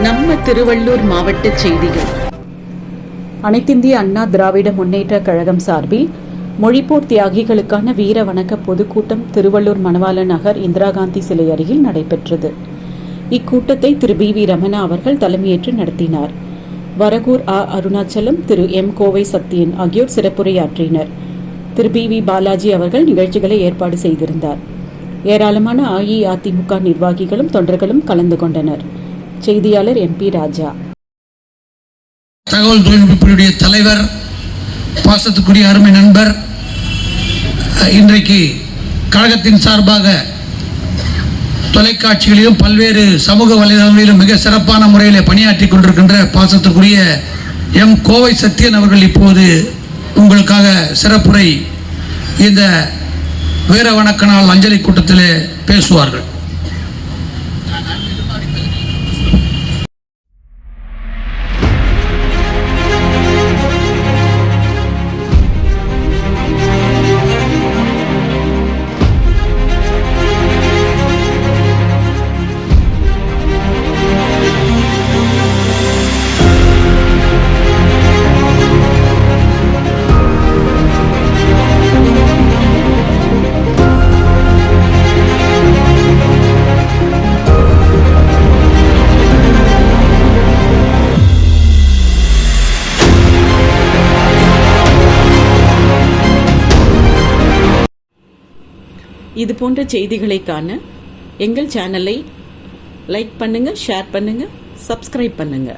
நம்ம திருவள்ளூர் மாவட்ட செய்திகள். அனைத்திந்திய அண்ணா திராவிட முன்னேற்ற கழகம் சார்பில் மொழிப்போர் தியாகிகளுக்கான வீர வணக்க பொதுக்கூட்டம் திருவள்ளூர் மணவாள நகர் இந்திரா காந்தி சிலை அருகில் நடைபெற்றது. இக்கூட்டத்தை திரு பி.வி. ரமணா அவர்கள் தலைமையேற்று நடத்தினார். வரகூர் அருணாச்சலம், திரு எம். கோவை சத்தியன் ஆகியோர் சிறப்புரையாற்றினர். திரு பி.வி. பாலாஜி அவர்கள் நிகழ்ச்சிகளை ஏற்பாடு செய்திருந்தார். ஏராளமான அஇஅதிமுக நிர்வாகிகளும் தொண்டர்களும் கலந்து கொண்டனர். செய்தியாளர் எம்பி ராஜா. தகவல் தொழில்நுட்ப தலைவர், பாசத்துக்குரிய அருமை நண்பர், இன்றைக்கு கழகத்தின் சார்பாக தொலைக்காட்சிகளிலும் பல்வேறு சமூக வலைதளங்களிலும் மிக சிறப்பான முறையில் பணியாற்றி கொண்டிருக்கின்ற பாசத்துக்குரிய எம். கோவை சத்தியன் அவர்கள் இப்போது உங்களுக்காக சிறப்புரை இந்த வீர வணக்க நாள் அஞ்சலி கூட்டத்தில் பேசுவார்கள். இது போன்ற செய்திகளை காண எங்கள் சேனலை லைக் பண்ணுங்க, ஷேர் பண்ணுங்க, சப்ஸ்கிரைப் பண்ணுங்க.